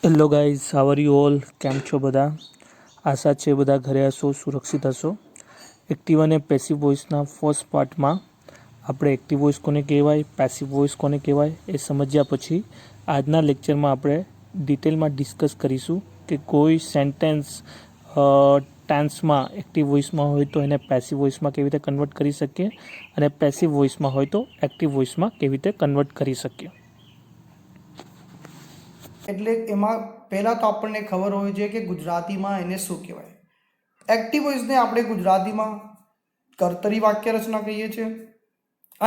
Hello guys, how are you all? કેમ છો બધા? આશા છે બધા ઘરે હશો, સુરક્ષિત હશો. એક્ટિવ અને પેસિવ વોઇસના ફર્સ્ટ પાર્ટમાં આપણે એક્ટિવ વોઇસ કોને કહેવાય, પેસિવ વોઇસ કોને કહેવાય એ સમજ્યા પછી આજના લેક્ચરમાં આપણે ડિટેલમાં ડિસ્કસ કરીશું કે કોઈ સેન્ટેન્સ ટેન્સમાં એક્ટિવ વોઇસમાં હોય તો એને પેસિવ વોઇસમાં કેવી રીતે કન્વર્ટ કરી શકીએ અને પેસિવ વોઇસમાં હોય તો એક્ટિવ વોઇસમાં કેવી રીતે કન્વર્ટ કરી શકીએ. એટલે એમાં પહેલાં તો આપણને ખબર હોવી જોઈએ કે ગુજરાતીમાં એને શું કહેવાય. એક્ટિવ વોઇસને આપણે ગુજરાતીમાં કર્તરી વાક્ય રચના કહીએ છીએ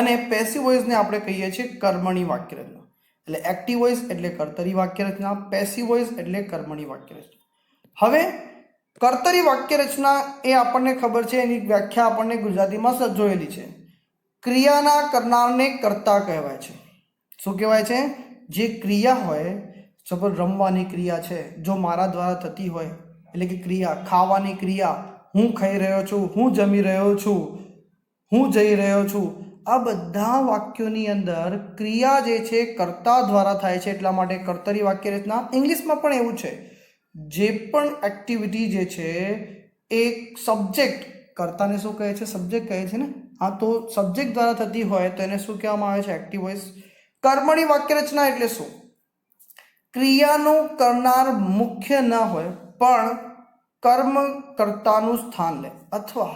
અને પેસિવ વોઇસને આપણે કહીએ છીએ કર્મણી વાક્ય રચના. એટલે એક્ટિવ વોઇસ એટલે કર્તરી વાક્ય રચના, પેસિવ વોઇસ એટલે કર્મણી વાક્ય રચના. હવે કર્તરી વાક્ય રચના એ આપણને ખબર છે, એની વ્યાખ્યા આપણને ગુજરાતીમાં જોયેલી છે. ક્રિયાના કરનારને કર્તા કહેવાય છે. શું કહેવાય છે? જે ક્રિયા હોય, સપોઝ રમવાની ક્રિયા છે, જો મારા દ્વારા થતી હોય, એટલે કે ક્રિયા, ખાવાની ક્રિયા, હું ખાઈ રહ્યો છું, હું જમી રહ્યો છું, હું જઈ રહ્યો છું, આ બધા વાક્યોની અંદર ક્રિયા જે છે કર્તા દ્વારા થાય છે. એટલા માટે કર્તરી વાક્ય રચના. ઇંગ્લિશમાં પણ એવું છે, જે પણ એક્ટિવિટી જે છે એ સબ્જેક્ટ, કર્તાને શું કહે છે? સબ્જેક્ટ કહે છે ને. હા, તો સબ્જેક્ટ દ્વારા થતી હોય તો એને શું કહેવામાં આવે છે? Active voice. કર્મણી વાક્ય રચના એટલે શું? ક્રિયાનું કરનાર મુખ્ય ન હોય પણ કર્મ કર્તાનું સ્થાન લે, અથવા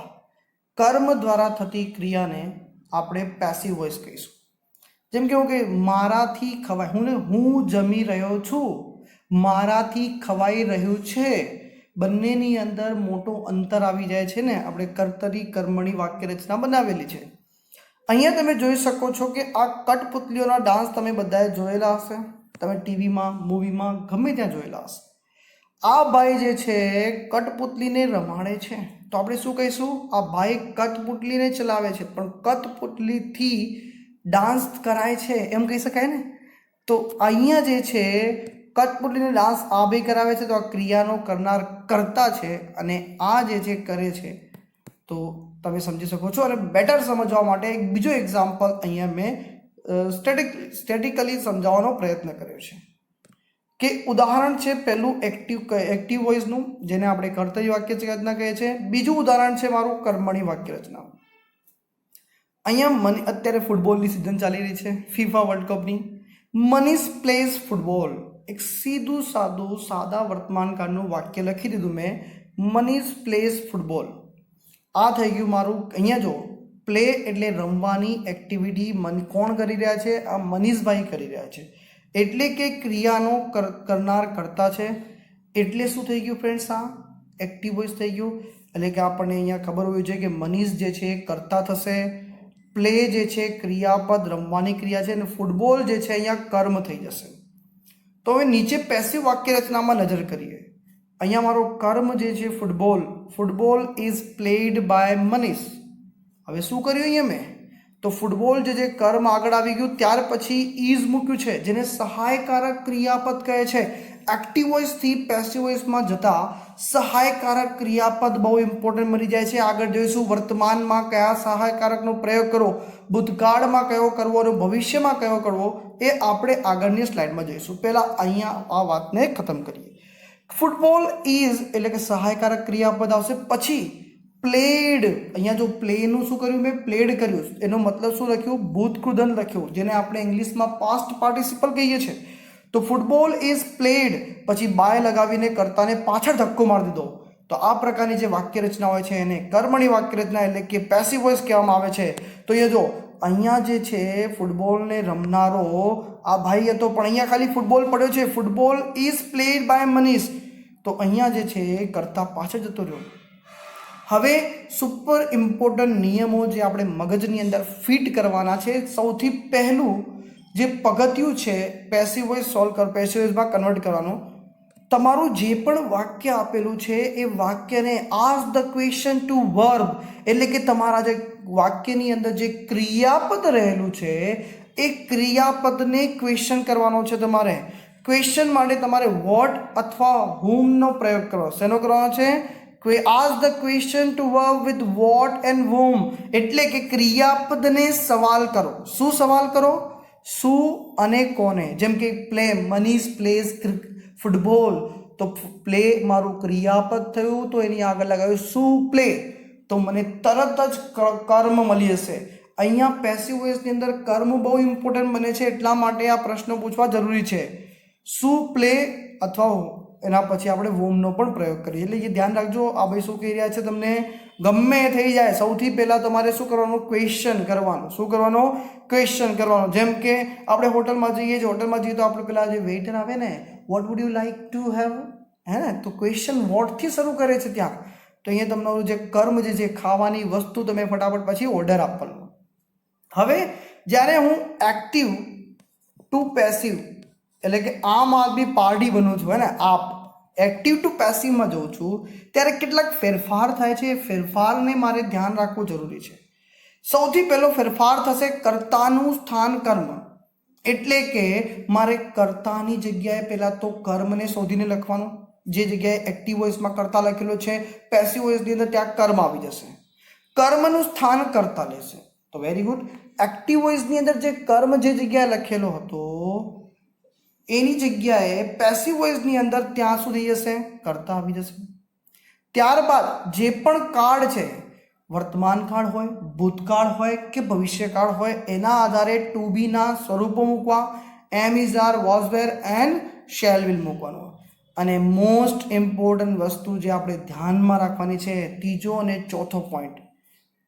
કર્મ દ્વારા થતી ક્રિયાને આપણે પેસિવ વોઇસ કહીશું. જેમ કે મારાથી ખવાય, હું જમી રહ્યો છું, મારાથી ખવાઈ રહ્યું છે, બંનેની અંદર મોટું અંતર આવી જાય છે ને. આપણે કર્તરી કર્મણી વાક્ય રચના બનાવેલી છે. અહીંયા તમે જોઈ શકો છો કે આ કઠપુતલીઓના ડાન્સ તમે બધાએ જોયેલા હશે, તમે ટીવીમાં, મૂવીમાં ગમે ત્યાં જોયેલા હશે. આ ભાઈ જે છે કઠપુતલીને રમાડે છે, તો આપણે શું કહીશું? આ ભાઈ કઠપુતલીને ચલાવે છે, પણ કઠપુતલીથી ડાન્સ કરાય છે એમ કહી શકાય ને. તો અહીંયા જે છે કઠપુતલીને ડાન્સ આ ભાઈ કરાવે છે, તો આ ક્રિયાનો કરનાર કર્તા છે અને આ જે છે કરે છે. તો તમે સમજી શકો છો. અને બેટર સમજવા માટે એક બીજો એક્ઝામ્પલ અહીંયા મેં સ્ટેટિકલી સમજાવવાનો પ્રયત્ન કર્યો છે. કે ઉદાહરણ છે પહેલું એક્ટિવ વોઇસનું, જેને આપણે કર્તરી વાક્ય રચના કહીએ છીએ. બીજું ઉદાહરણ છે મારું કર્મણી વાક્ય રચના. અહીંયા અત્યારે ફૂટબોલની સિઝન ચાલી રહી છે, ફીફા વર્લ્ડ કપની. Manish plays football. એક સીધું સાદું સાદા વર્તમાનકાળનું વાક્ય લખી દીધું મેં, મનીષ પ્લેઝ ફૂટબોલ. આ થઈ ગયું મારું. અહીંયા જો પ્લે એટલે રમવાની એક્ટિવિટી કોણ કરી રહ્યા છે? આ મનીષભાઈ કરી રહ્યા છે. એટલે કે ક્રિયાનો કરનાર કરતા છે. એટલે શું થઈ ગયું ફ્રેન્ડ્સ? આ એક્ટિવ વોઇસ થઈ ગયું. એટલે કે આપણને અહીંયા ખબર હોવી જોઈએ કે મનીષ જે છે કરતા થશે, પ્લે જે છે ક્રિયાપદ રમવાની ક્રિયા છે, અને ફૂટબોલ જે છે અહીંયા કર્મ થઈ જશે. તો હવે નીચે પેસિવ વાક્ય રચનામાં નજર કરીએ. અહીંયા મારો કર્મ જે છે football, football is played by Manish. હવે શું કર્યું અહીંયા મેં? તો ફૂટબોલ જે કર્મ આગળ આવી ગયું, ત્યાર પછી ઇઝ મૂક્યું છે, જેને સહાયકારક ક્રિયાપદ કહે છે. એક્ટિવ વોઇસથી પેસિવ વોઇસમાં જતા સહાયકારક ક્રિયાપદ બહુ ઇમ્પોર્ટન્ટ મળી જાય છે. આગળ જોઈશું વર્તમાનમાં કયા સહાયકારકનો પ્રયોગ કરવો, ભૂતકાળમાં કયો કરવો અને ભવિષ્યમાં કયો કરવો, એ આપણે આગળની સ્લાઇડમાં જોઈશું. પહેલાં અહીંયા આ વાતને ખતમ કરીએ. ફૂટબોલ ઇઝ એટલે કે સહાયકારક ક્રિયાપદ આવશે. પછી પ્લેડ, અહીંયા જો પ્લેનું શું કર્યું મેં? પ્લેડ કર્યું. એનો મતલબ શું લખ્યું? ભૂતકૃદન લખ્યું, જેને આપણે ઇંગ્લિશમાં પાસ્ટ પાર્ટિસિપલ કહીએ છીએ. તો ફૂટબોલ ઇઝ પ્લેડ, પછી બાય લગાવીને કર્તાને પાછળ ધક્કો મારી દીધો. તો આ પ્રકારની જે વાક્ય રચના હોય છે એને કર્મણી વાક્ય રચના એટલે કે પેસિવ વોઇસ કહેવામાં આવે છે. તો એ જો અહીંયા જે છે ફૂટબોલને રમનારો આ ભાઈ હતો, પણ અહીંયા ખાલી ફૂટબોલ પડ્યો છે. Football is played by Manish. તો અહીંયા જે છે કર્તા પાછળ જતો રહ્યો. હવે સુપર ઇમ્પોર્ટન્ટ નિયમો જે આપણે મગજની અંદર ફિટ કરવાના છે. સૌથી પહેલું જે પગથિયું છે પેસિવ વોઇસ પેસિવ વોઇસમાં કન્વર્ટ કરવાનું. તમારું જે પણ વાક્ય આપેલું છે એ વાક્યને ask the question to verb, એટલે કે તમારા જે વાક્યની અંદર જે ક્રિયાપદ રહેલું છે એ ક્રિયાપદને ક્વેશ્ચન કરવાનો છે. તમારે ક્વેશ્ચન માટે તમારે વોટ અથવા હુમનો પ્રયોગ કરવો. શેનો કરવાનો છે? Ask the question to verb with what and whom, એટલે કે ક્રિયાપદને સવાલ કરો. શું સવાલ કરો? શું અને કોને. જેમ કે પ્લે, મનીષ પ્લેઝ ફૂટબોલ, તો પ્લે મારું ક્રિયાપદ થયું, તો એની આગળ લગાવ્યું શું પ્લે, તો મને તરત જ કર્મ મળી જશે. અહીંયા પેસિવ વોઇસની અંદર કર્મ બહુ ઇમ્પોર્ટન્ટ બને છે, એટલા માટે આ પ્રશ્ન પૂછવા જરૂરી છે. શું પ્લે અથવા એના પછી આપણે વોમનો પણ પ્રયોગ કરીએ. એટલે એ ધ્યાન રાખજો. આ ભાઈ શું કહી રહ્યા છે, તમને ગમે થઈ જાય સૌથી પહેલાં તમારે શું કરવાનું, ક્વેશ્ચન કરવાનું. શું કરવાનું, ક્વેશ્ચન કરવાનું. જેમ કે આપણે હોટલમાં જઈએ છીએ, હોટલમાં જઈએ તો આપણે પેલા જે વેઇટર આવે ને, what would you like to have, હે ને, તો ક્વેશ્ચન વોટથી શરૂ કરે છે ત્યાં. તો અહીંયા તમારું જે કર્મ જે ખાવાની વસ્તુ તમે ફટાફટ પછી ઓર્ડર આપવાનો. હવે જ્યારે હું એક્ટિવ ટુ પેસિવ એટલે કે આમ આદમી પાર્ટી બનું છું, હે ને, એક્ટિવ ટુ પેસિવમાં જઉં છું, ત્યારે કેટલાક ફેરફાર થાય છે. એ ફેરફારને મારે ધ્યાન રાખવું જરૂરી છે. સૌથી પહેલો ફેરફાર થશે કર્તાનું સ્થાન કર્મ, એટલે કે મારે કર્તાની જગ્યાએ પહેલાં તો કર્મને શોધીને લખવાનું. જે જગ્યાએ એક્ટિવ વોઇસમાં કર્તા લખેલો છે, પેસિવ વોઇસની અંદર ત્યાં કર્મ આવી જશે. કર્મનું સ્થાન કર્તા લેશે. તો વેરી ગુડ. એક્ટિવ વોઇસની અંદર જે કર્મ જે જગ્યાએ લખેલો હતો એની જગ્યાએ પેસિવ વોઇસની અંદર ત્યાં શું થઈ જશે, કર્તા આવી જશે. ત્યારબાદ જે પણ કાળ છે, વર્તમાન કાળ હોય, ભૂતકાળ હોય કે ભવિષ્યકાળ હોય, એના આધારે ટુ બીના સ્વરૂપો મૂકવા. Am is are, was were and shall will મૂકવાનું. અને મોસ્ટ ઇમ્પોર્ટન્ટ વસ્તુ જે આપણે ધ્યાનમાં રાખવાની છે, ત્રીજો અને ચોથો પોઈન્ટ,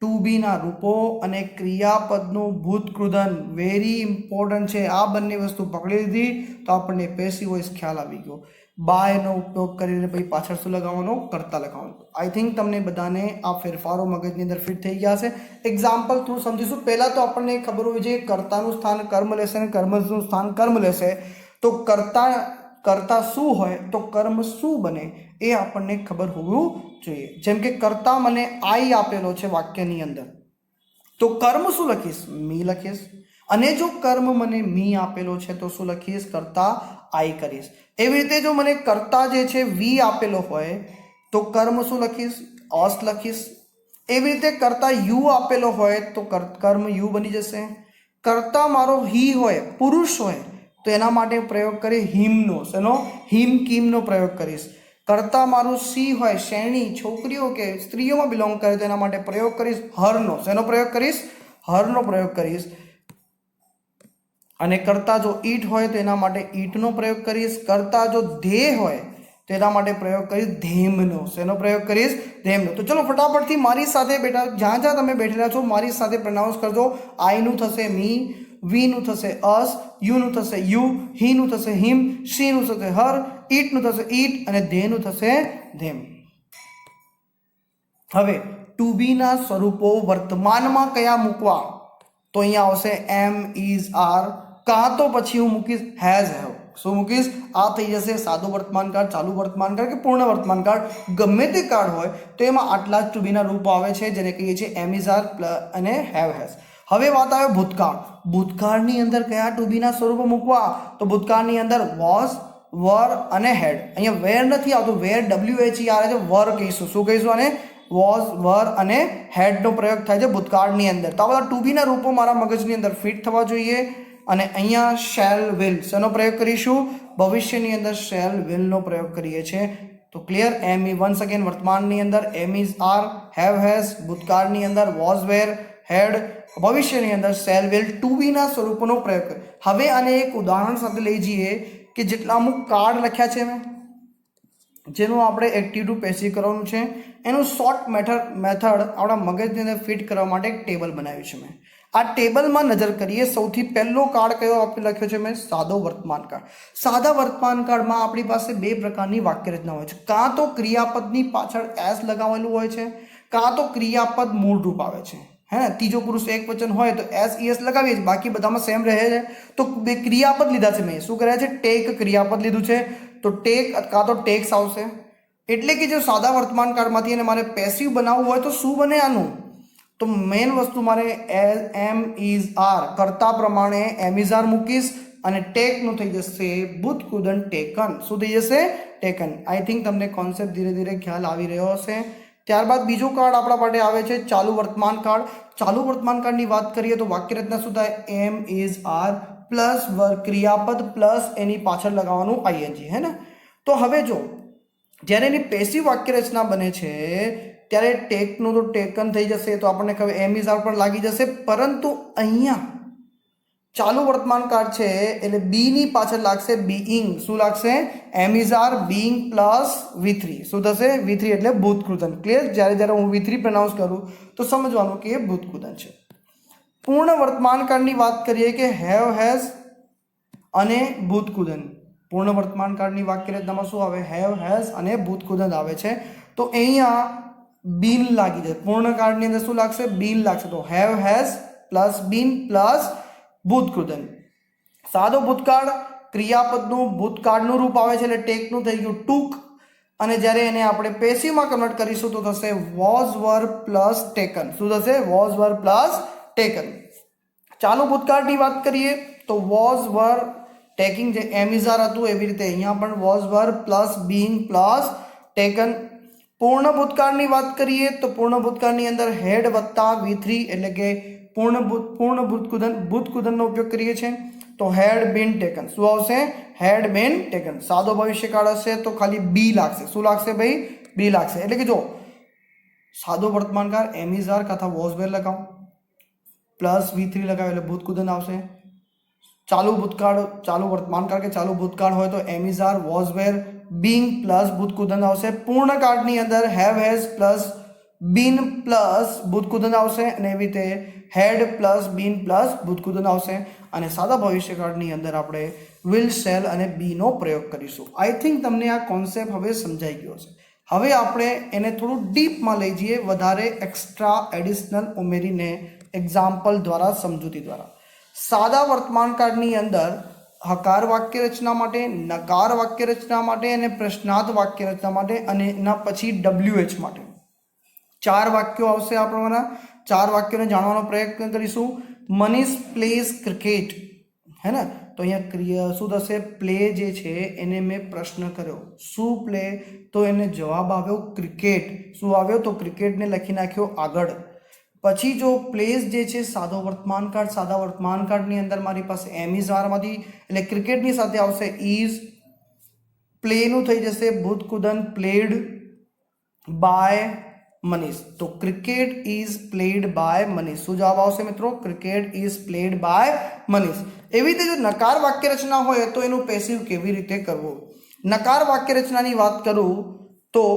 ટુ બીના રૂપો અને ક્રિયાપદનું ભૂતકૃદન વેરી ઇમ્પોર્ટન્ટ છે. આ બંને વસ્તુ પકડી લીધી તો આપણને પેસિવ વોઇસ ખ્યાલ આવી ગયો. બાયનો ઉપયોગ કરીને પછી પાછળ શું લગાવવાનો, કર્તા લગાવવાનું. આઈ થિંક તમને બધાને આ ફેરફારો મગજની અંદર ફિટ થઈ ગયા છે. એક્ઝામ્પલ થ્રુ સમજીશું. પહેલાં તો આપણને ખબર હોવી જોઈએ કર્તાનું સ્થાન કર્મ લેશે અને કર્મનું સ્થાન કર્મ લેશે. તો કર્તા શું હોય તો કર્મ શું બને એ આપણને ખબર હોવું જોઈએ. જેમ કે કર્તા મને આઈ આપેલો છે વાક્યની અંદર, તો કર્મ શું લખીશ, મી લખીશ. અને જો કર્મ મને મી આપેલો છે તો શું લખીશ, કર્તા આઈ કરીશ. એવી રીતે જો મને કર્તા જે છે વી આપેલો હોય તો કર્મ શું લખીશ, અસ લખીશ. એવી રીતે કર્તા યુ આપેલો હોય તો કર્મ યુ બની જશે. કર્તા મારો હી હોય, પુરુષ હોય, તો એના માટે પ્રયોગ કરીએ હિમનો. શેનો, હિમ કિમનો પ્રયોગ કરીશ. કર્તા મારું સી હોય, શ્રેણી, છોકરીઓ કે સ્ત્રીઓમાં બિલોંગ કરે, તો એના માટે પ્રયોગ કરીશ હરનો. શેનો પ્રયોગ કરીશ, હરનો પ્રયોગ કરીશ. અને કર્તા જો ઈટ હોય તો એના માટે ઈટનો પ્રયોગ કરીશ. કર્તા જો ધેય હોય તો એના માટે પ્રયોગ કરીશ ધેમનો. શેનો પ્રયોગ કરીશ, ધેમનો. તો ચલો ફટાફટથી મારી સાથે બેઠા, જ્યાં જ્યાં તમે બેઠેલા છો મારી સાથે પ્રોનાઉન્સ કરજો. આઈનું થશે મી, વીનું થશે અસ, યુનું થશે યુ, હીનું થશે હિમ, શીનું થશે હર, ઈટનું થશે ઈટ અને ધેનું થશે ધેમ. હવે ટુ બીના સ્વરૂપો વર્તમાનમાં કયા મૂકવા, તો અહીંયા આવશે એમ ઇઝ આર, કાં તો પછી હું મૂકીશ હેઝ હેવ. શું મૂકીશ, આ થઈ જશે સાદું વર્તમાન કાળ, ચાલુ વર્તમાન કાળ કે પૂર્ણ વર્તમાન કાળ, ગમે તે કાળ હોય તો એમાં આટલા જ ટુ બીના રૂપો આવે છે, જેને કહીએ છીએ એમ ઇઝ આર અને હેવ હેઝ. હવે વાત આવે ભૂતકાળ. ભૂતકાળની અંદર કયા ટુ બીના સ્વરૂપો મૂકવા, તો ભૂતકાળની અંદર વોઝ, વર અને હેડ. અહીંયા વેર નથી આવતું, વેર WHER આવે છે, વર કહીશું. શું કહીશું, અને વોઝ, વર અને હેડનો પ્રયોગ થાય છે ભૂતકાળની અંદર. તો આ બધા ટુ બીના રૂપો મારા મગજની અંદર ફિટ થવા જોઈએ. અને અહીંયા શેલ વિલ, શેનો પ્રયોગ કરીશું, ભવિષ્યની અંદર શેલ વિલનો પ્રયોગ કરીએ છીએ. તો ક્લિયર. એમ ઈ વન્સ અગેન વર્તમાનની અંદર એમ ઇઝ આર, હેવ હેઝ, ભૂતકાળની અંદર વોઝ વેર હેડ, ભવિષ્યની અંદર શેલ વિલ, ટુ બીના સ્વરૂપોનો પ્રયોગ. હવે આને એક ઉદાહરણ સાથે લઈ જઈએ કે જેટલા અમુક કાર્ડ લખ્યા છે મેં, જેનું આપણે એક્ટિવ ટુ પેસિવ કરવાનું છે, એનું શોર્ટ મેથડ આપણા મગજની અંદર ફિટ કરવા માટે એક ટેબલ બનાવ્યું છે મેં. આ ટેબલમાં નજર કરીએ. સૌથી પહેલો કાર્ડ કયો આપણે લખ્યો છે મેં, સાદો વર્તમાન કાળ. સાદા વર્તમાન કાળમાં આપણી પાસે બે પ્રકારની વાક્ય રચના હોય છે. કાં તો ક્રિયાપદની પાછળ એસ લગાવેલું હોય છે, કાં તો ક્રિયાપદ મૂળ રૂપ આવે છે. હે ને, ત્રીજો પુરુષ એક વચન હોય તો એસ ઈએસ લગાવીએ છીએ, બાકી બધામાં સેમ રહે છે. તો બે ક્રિયાપદ લીધા છે મેં. શું કર્યા છે, ટેક ક્રિયાપદ લીધું છે, તો ટેક કાં તો ટેક્સ આવશે. એટલે કે જો સાદા વર્તમાન કાળમાંથી અને મારે પેસિવ બનાવવું હોય તો શું બને આનું, તો મેઇન વસ્તુ મારે એમ ઇઝ આર, કર્તા પ્રમાણે એમ ઇઝ આર મૂકીશ અને ટેકનું થઈ જશે બુદ્ધકૃદન ટેકન. શું થઈ જશે, ટેકન. આઈ થિંક તમને કોન્સેપ્ટ ધીરે ધીરે ખ્યાલ આવી રહ્યો હશે. ત્યારબાદ બીજો કાર્ડ આપણા માટે આવે છે ચાલુ વર્તમાન કાળ. ચાલુ વર્તમાન કાળની વાત કરીએ તો વાક્ય રચના શું થાય, એમ ઇઝ આર પ્લસ ક્રિયાપદ પ્લસ એની પાછળ લગાવવાનું આઈએનજી, હે ને. તો હવે જો જ્યારે એની પેસિવ વાક્ય રચના બને છે ત્યારે ટેકનું તો ટેકન થઈ જશે, તો આપણને ખબર એમ ઇઝ આર પર લાગી જશે, પરંતુ અહીંયા ચાલુ વર્તમાન કાળ છે એટલે બી ની પાછળ લાગશે બીઈંગ. શું લાગશે? Am is are being plus V3. શું થશે? V3 એટલે ભૂતકૃદન. ક્લિયર? જ્યારે હું V3 પ્રોનાઉન્સ કરું તો સમજવાનું કે એ ભૂતકૃદન છે. પૂર્ણ વર્તમાન કાળની વાત કરીએ કે હેવ, હેઝ અને ભૂતકૃદન. પૂર્ણ વર્તમાન કાળની વાક્ય રચનામાં શું આવે? હેવ, હેઝ અને ભૂતકૃદન આવે છે. તો અહીંયા બીન લાગી જાય. પૂર્ણ કાળની અંદર શું લાગશે? બીન લાગશે. તો have, has plus been plus ભૂતકૃદન. સાદો ભૂતકાળ ક્રિયાપદનું ભૂતકાળનું રૂપ આવે છે એટલે ટેકનું થઈ ગયું ટુક, અને જ્યારે એને આપણે પેસિવમાં કન્વર્ટ કરીશું તો થશે વોઝ, વર પ્લસ ટેકન. શું થશે? Was, were plus taken. ચાલુ ભૂતકાળની વાત કરીએ તો વોઝ, વર, ટેકિંગ જે એમ ઇઝ આર હતું એવી રીતે અહીંયા પણ was, were plus being plus taken. પૂર્ણ ભૂતકાળની વાત કરીએ તો પૂર્ણ ભૂતકાળની અંદર હેડ વત્તા V3 એટલે કે પૂર્ણ ભૂતકૃદનનો ઉપયોગ કરીએ છીએ. તો હેડ બીન ટેકન. શું આવશે? હેડ બીન ટેકન. સાદો ભવિષ્યકાળ હશે તો ખાલી બી લાગશે. શું લાગશે ભાઈ? બી લાગશે. એટલે કે જો સાદો વર્તમાનકાળ એમ ઇઝ આર કાં વોઝ, વેર લગાવો પ્લસ V3 લગાવે એટલે ભૂતકૃદન આવશે. ચાલુ ભૂતકાળ, ચાલુ વર્તમાનકાળ કે ચાલુ ભૂતકાળ હોય તો am is are, was, were, being plus ભૂતકૃદન આવશે. પૂર્ણ કાળની અંદર have, has plus been plus ભૂતકૃદન આવશે, અને એવી રીતે હેડ પ્લસ બીન પ્લસ ભૂતકૃદન આવશે. અને સાદા ભવિષ્યકાળની અંદર આપણે વિલ, શેલ અને બીનો પ્રયોગ કરીશું. આઈ થિંક તમને આ કોન્સેપ્ટ હવે સમજાઈ ગયો હશે. હવે આપણે એને થોડું ડીપમાં લઈ જઈએ, વધારે એક્સ્ટ્રા એડિશનલ ઉમેરીને એક્ઝામ્પલ દ્વારા, સમજૂતી દ્વારા. સાદા વર્તમાનકાળની અંદર હકાર વાક્ય રચના માટે, નકાર વાક્ય રચના માટે અને પ્રશ્નાર્થ વાક્ય રચના માટે, અને એના પછી WH માટે 4 વાક્યો આવશે. આપણા 4 વાક્યોને જાણવાનો પ્રયત્ન કરીશું. મનીષ પ્લેઝ ક્રિકેટ, હે ને? તો અહીંયા ક્રિયા શું થશે? પ્લે જે છે એને મેં પ્રશ્ન કર્યો, શું પ્લે? તો એને જવાબ આવ્યો ક્રિકેટ. શું આવ્યો? તો ક્રિકેટને લખી નાખ્યો આગળ. પછી જો પ્લેસ જે છે સાદો વર્તમાનકાળ, સાદા વર્તમાનકાળની અંદર મારી પાસે એમ ઇઝ આરમાંથી એટલે ક્રિકેટની સાથે આવશે ઇઝ, પ્લેનું થઈ જશે ભૂતકૃદન પ્લેડ બાય મનીષ. તો cricket is played by Manish. શું જવાબ આવશે મિત્રો? Cricket is played by Manish. એવી રીતે જો નકાર વાક્ય રચના હોય તો એનું પેસિવ કેવી રીતે કરવું? નકાર વાક્ય રચનાની વાત કરું તો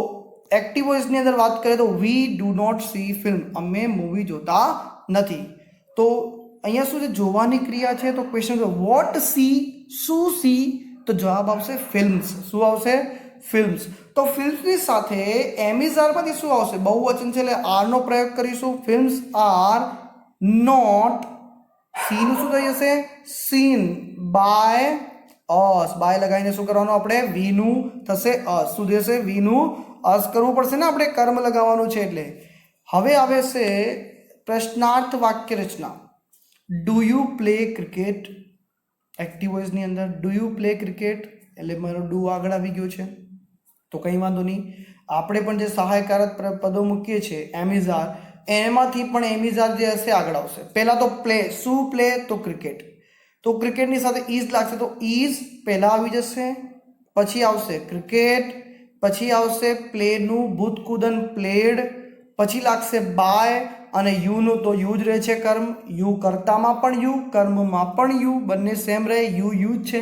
એક્ટિવ વોઇસની અંદર વાત કરીએ તો we do not see film, અમે મૂવી જોતા નથી. તો અહીંયા શું છે? જોવાની ક્રિયા છે. તો ક્વેશ્ચન વોટ સી, શું સી? તો જવાબ આવશે ફિલ્મ્સ. શું આવશે? ફિલ્મ્સ. તો ફિલ્મ્સની સાથે એમ ઇઝ આરમાંથી શું આવશે? બહુવચન છે એટલે આરનો પ્રયોગ કરીશું. ફિલ્મ્સ આર નોટ, સીનું શું થઈ જશે? Scene by us. બાય લગાવીને શું કરવાનું આપણે? વીનું થશે અસ. શું થશે? વીનું અસ કરવું પડશે ને, આપણે કર્મ લગાવવાનું છે એટલે. હવે આવે છે પ્રશ્નાર્થ વાક્ય રચના. Do you play cricket? Active વોઇસની અંદર ડુ યુ પ્લે ક્રિકેટ એટલે મારો ડુ આગળ આવી ગયો છે, તો કંઈ વાંધો નહીં. આપણે પણ જે સહાયકારક પદો મૂકીએ છીએ એમ ઇઝ આર, એમાંથી પણ એમ ઇઝ આર જે હશે આગળ આવશે. પહેલાં તો પ્લે, શું પ્લે? તો ક્રિકેટ. તો ક્રિકેટની સાથે ઇઝ લાગશે, તો ઇઝ પહેલાં આવી જશે, પછી આવશે ક્રિકેટ, પછી આવશે પ્લેનું ભૂતકૃદન પ્લેડ, પછી લાગશે બાય, અને યુનું તો યુ જ રહે છે કર્મ. યુ કર્તામાં પણ યુ, કર્મમાં પણ યુ, બંને સેમ રહે. યુ યુ જ છે,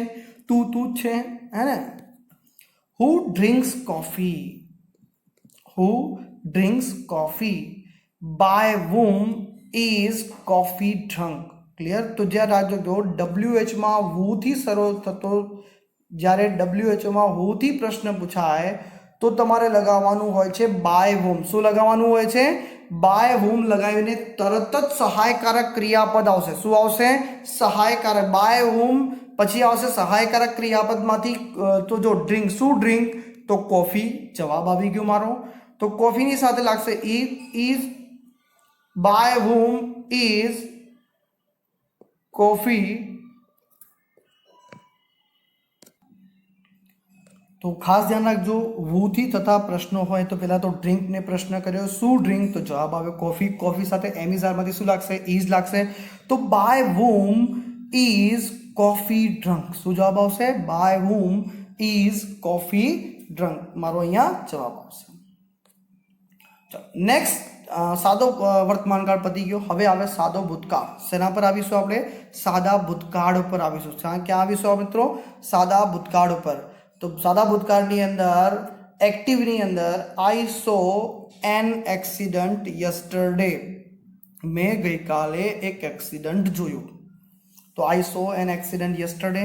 તું તું જ છે, હે ને? Who drinks coffee? Who drinks coffee? By whom is coffee drunk? Clear? તો જ્યાં રાખજો WHમાં હુથી શરૂ થતો, જ્યારે WHમાં હુથી પ્રશ્ન પૂછાય તો તમારે લગાવવાનું હોય છે બાય whom. શું લગાવવાનું હોય છે? બાય whom લગાવીને તરત જ સહાયકારક ક્રિયાપદ આવશે. શું આવશે? સહાયકારક. બાય whom પછી આવશે સહાયકારક ક્રિયાપદમાંથી. તો જો ડ્રિંક, શું ડ્રિંક? તો કોફી. જવાબ આવી ગયો મારો. તો કોફીની સાથે લાગશે is, by whom is coffee. તો ખાસ ધ્યાન રાખજો, વૂથી થતા પ્રશ્નો હોય તો પહેલાં તો ડ્રિંકને પ્રશ્ન કર્યો, શું ડ્રિંક? તો જવાબ આવ્યો કોફી. કોફી સાથે એમ ઇઝ આરમાંથી શું લાગશે? ઇઝ લાગશે. તો by whom is coffee drunk? શું જવાબ આવશે? By whom is coffee drunk. મારો અહીંયા જવાબ આવશે. નેક્સ્ટ સાદો વર્તમાન કાળ પતી ગયો. હવે આવે સાદો ભૂતકાળ. શેના પર આવીશું આપણે? સાદા ભૂતકાળ ઉપર આવીશું. ક્યાં આવીશું મિત્રો? સાદા ભૂતકાળ ઉપર. તો સાદા ભૂતકાળની અંદર એક્ટિવની અંદર આઈ સો એન એક્સિડન્ટ યસ્ટરડે. મેં ગઈકાલે એક એક્સિડન્ટ જોયું. તો આઈ સો એન એક્સિડન્ટ યસ્ટરડે.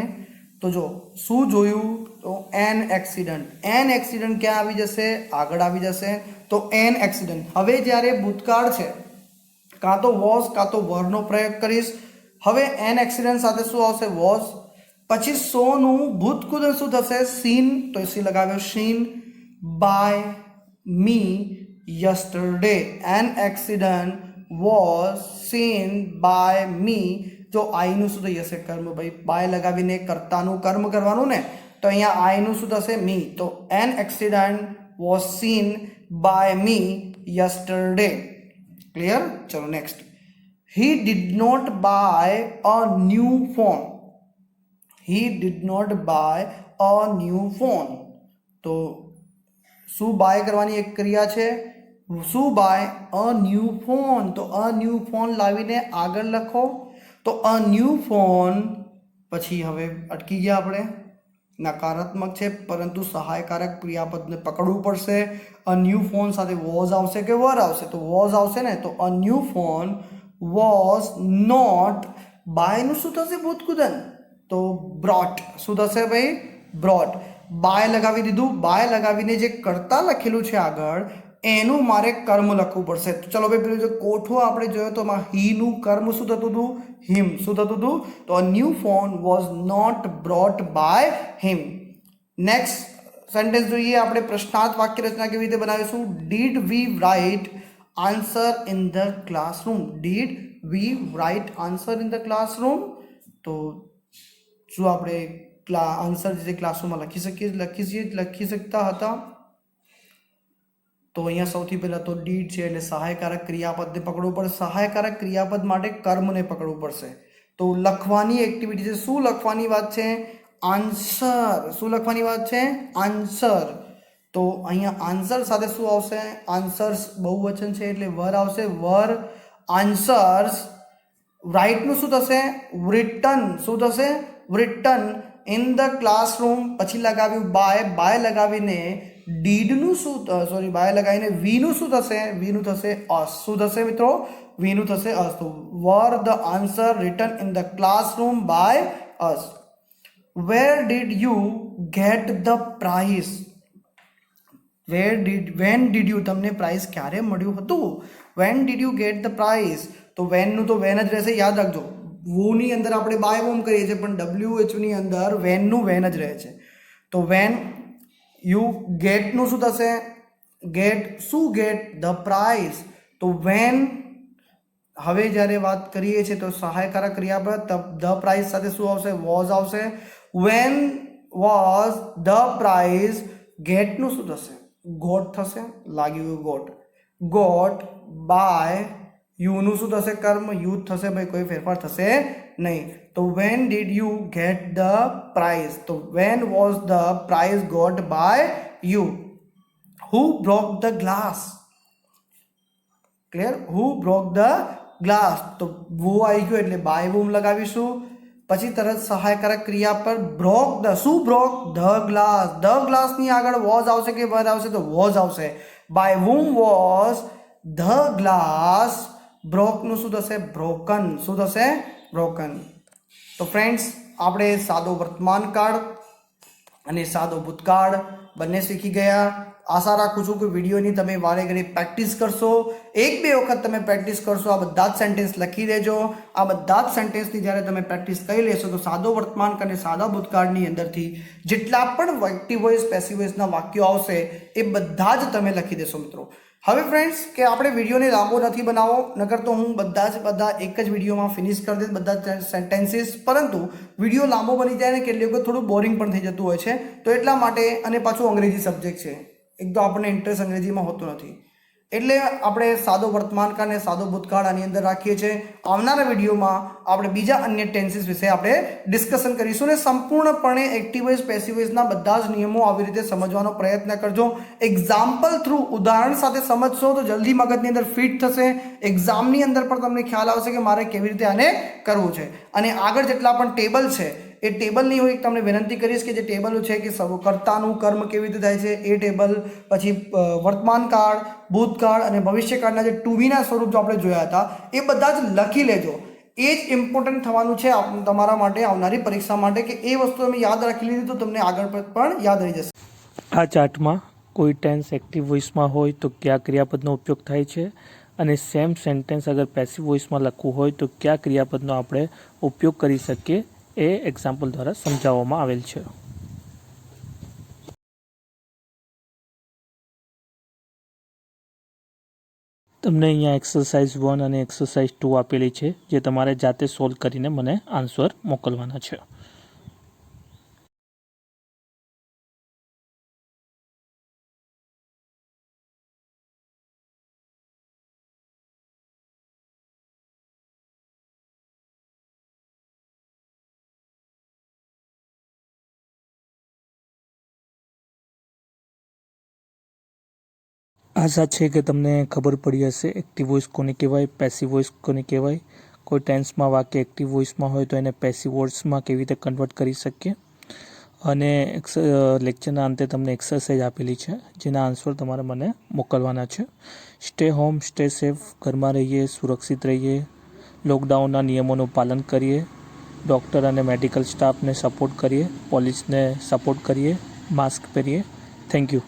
તો જો શું જોયું? તો એન એક્સિડન્ટ. એન એક્સિડન્ટ ક્યાં આવી જશે? આગળ આવી જશે. તો એન એક્સિડન્ટ. હવે જ્યારે ભૂતકાળ છે, કાં તો વોઝ કાં તો વરનો પ્રયોગ કરીશ. હવે એન એક્સિડન્ટ સાથે શું આવશે? વોઝ. પછી સોનું ભૂતકૃત શું થશે? સીન. તો સી લગાવ્યો, seen by me yesterday. An accident was seen by me. જો આઈનું શું થઈ જશે? કર્મ. ભાઈ બાય લગાવીને કર્તાનું કર્મ કરવાનું ને, તો અહીંયા આઈનું શું થશે? મી. તો an accident was seen by me yesterday. Clear? ચલો next. He did not buy a new phone. He did not buy a new phone. તો શું બાય કરવાની એક ક્રિયા છે? શું બાય? A new phone. તો અ ન્યૂ ફોન લાવીને આગળ લખો. તો અ ન્યૂ ફોન પછી હવે અટકી ગયા આપણે. નકારાત્મક છે પરંતુ સહાયકારક ક્રિયાપદને પકડવું પડશે. અ ન્યૂ ફોન સાથે વોઝ આવશે કે વર આવશે? તો વોઝ આવશે ને. તો a new phone was not બાયનું શું થશે? ભૂતકૃદન. તો બ્રોટ. શું થશે ભાઈ? બ્રોટ. બાય લગાવી દીધું. બાય લગાવીને જે કર્તા લખેલું છે આગળ એનું મારે કર્મ લખવું પડશે. તો ચલો ભાઈ પેલું જે કોઠો આપણે જોયો તો એમાં હીનું કર્મ શું થતું હતું? હિમ. શું થતું હતું? તો a new phone was not brought by him. Next sentence જોઈએ આપણે. પ્રશ્નાર્થ વાક્ય રચના કેવી રીતે બનાવીશું? Did we write answer in the classroom. Did we write answer in the classroom. તો શું આપણે આન્સર જે ક્લાસરૂમમાં લખી શકતા હતા? તો અહીંયા સૌથી પહેલાં તો ડીડ છે એટલે સહાયકારક ક્રિયાપદને પકડવું પડશે. સહાયકારક ક્રિયાપદ માટે કર્મને પકડવું પડશે. તો લખવાની એક્ટિવિટી છે. શું લખવાની વાત છે? આન્સર. શું લખવાની વાત છે? આન્સર. તો અહીંયા આન્સર સાથે શું આવશે? આન્સર્સ બહુવચન છે એટલે વર આવશે. વર આન્સર્સ. રાઇટનું શું થશે? રિટન. શું થશે? Return in the classroom. પછી લગાવ્યું બાય. બાય લગાવીને ડીડનું શું? બાય લગાવીને વીનું શું થશે? વીનું થશે અસ. શું થશે મિત્રો? વીનું થશે અસ. તો were the answer written in the classroom by us. Where did you get the prize? When did you? તમને પ્રાઇઝ ક્યારે મળ્યું હતું? When did you get the prize? તો વેનનું તો વેન જ રહેશે. યાદ રાખજો. વુની અંદર આપણે બાય વોમ કરીએ છીએ પણ WHની અંદર વેનનું વેન જ રહે છે. તો વેન યુ ગેટનું શું થશે? ગેટ. શું ગેટ? The prize. તો વેન હવે જ્યારે વાત કરીએ છીએ તો સહાયકારક ક્રિયાપદ ધ પ્રાઇઝ સાથે શું આવશે? વોઝ આવશે. When was the prize. ગેટનું શું થશે? ગોટ થશે. લાગી ગયું ગોટ. ગોટ બાય યુનું શું થશે? કર્મ. યુ થશે ભાઈ. કોઈ ફેરફાર થશે નહીં. તો when did you get the prize? તો when was the prize got by you? Who broke the glass? Clear? Who broke the glass? તો વો આવી ગયો એટલે બાય વૂમ લગાવીશું. પછી તરત સહાયકારક ક્રિયા પર બ્રોક ધ. શું બ્રોક? The glass. ધ ગ્લાસની આગળ વોઝ આવશે કે વર આવશે? તો વોઝ આવશે. બાય વૂમ વોઝ ધ ગ્લાસ બ્રોકનું શું થશે? બ્રોકન. શું થશે? બ્રોકન. તો ફ્રેન્ડ્સ આપણે સાદો વર્તમાન કાળ અને સાદો ભૂતકાળ બંને શીખી ગયા. આશા રાખું છું કે વિડીયોની તમે વારે ઘડી પ્રેક્ટિસ કરશો. એક બે વખત તમે પ્રેક્ટિસ કરશો. આ બધા જ સેન્ટેન્સ લખી દેજો. આ બધા જ સેન્ટેન્સની જ્યારે તમે પ્રેક્ટિસ કરી લેશો તો સાદો વર્તમાન અને સાદા ભૂતકાળની અંદરથી જેટલા પણ એક્ટિવ વોઇસ પેસિવ વોઇસના વાક્યો આવશે એ બધા જ તમે લખી દેશો મિત્રો. હવે ફ્રેન્ડ્સ કે આપણે વિડીયોને લાંબો નથી બનાવો, નકર તો હું બધા એક જ વિડીયોમાં ફિનિશ કરી દઈશ બધા સેન્ટેન્સીસ. પરંતુ વિડીયો લાંબો બની જાય ને કેટલી વખત થોડું બોરિંગ પણ થઈ જતું હોય છે. તો એટલા માટે, અને પાછું અંગ્રેજી સબ્જેક્ટ છે, એક તો આપણને ઇન્ટરેસ્ટ અંગ્રેજીમાં હોતો નથી એટલે આપણે સાદો વર્તમાનકાળ અને સાદો ભૂતકાળ આની અંદર રાખીએ છીએ. આવનારા વિડીયોમાં આપણે બીજા અન્ય ટેન્સીસ વિશે આપણે ડિસ્કશન કરીશું અને સંપૂર્ણપણે એક્ટિવ વોઇસ પેસિવ વોઇસના બધા જ નિયમો આવી રીતે સમજવાનો પ્રયત્ન કરજો. એક્ઝામ્પલ થ્રુ ઉદાહરણ સાથે સમજશો તો જલ્દી મગજની અંદર ફિટ થશે. એક્ઝામની અંદર પણ તમને ખ્યાલ આવશે કે મારે કેવી રીતે આને કરવું છે. અને આગળ જેટલા પણ ટેબલ છે એ ટેબલની હું એક તમને વિનંતી કરીશ કે જે ટેબલો છે કે કર્તાનું કર્મ કેવી રીતે થાય છે એ ટેબલ, પછી વર્તમાનકાળ, ભૂતકાળ અને ભવિષ્યકાળના જે ટુવીના સ્વરૂપ જો આપણે જોયા હતા એ બધા જ લખી લેજો. એ જ ઇમ્પોર્ટન્ટ થવાનું છે તમારા માટે આવનારી પરીક્ષા માટે કે એ વસ્તુ તમે યાદ રાખી લીધી તો તમને આગળ પણ યાદ રહી જશે. આ ચાર્ટમાં કોઈ ટેન્સ એક્ટિવ વોઇસમાં હોય તો કયા ક્રિયાપદનો ઉપયોગ થાય છે અને સેમ સેન્ટેન્સ અગર પેસિવ વોઇસમાં લખવું હોય તો કયા ક્રિયાપદનો આપણે ઉપયોગ કરી શકીએ એ એક્ઝામ્પલ દ્વારા સમજાવવામાં આવેલ છે. તમને અહીંયા એક્સરસાઇઝ 1 અને એક્સરસાઇઝ 2 આપેલી છે જે તમારે જાતે સોલ્વ કરીને મને આન્સર મોકલવાના છે. આશા છે કે તમને ખબર પડી હશે એક્ટિવ વોઇસ કોને કહેવાય, પેસિવ વોઇસ કોને કહેવાય. કોઈ ટેન્સમાં વાક્ય એક્ટિવ વોઇસમાં હોય તો એને પેસિવ વોઇસમાં કેવી રીતે કન્વર્ટ કરી શકીએ. અને લેક્ચરના અંતે તમને એક્સરસાઇઝ આપેલી છે જેના આન્સર તમારે મને મોકલવાના છે. સ્ટે હોમ, સ્ટે સેફ, ઘરમાં રહીએ, સુરક્ષિત રહીએ, લોકડાઉનના નિયમોનું પાલન કરીએ, ડૉક્ટર અને મેડિકલ સ્ટાફને સપોર્ટ કરીએ, પોલીસને સપોર્ટ કરીએ, માસ્ક પહેરીએ. Thank you.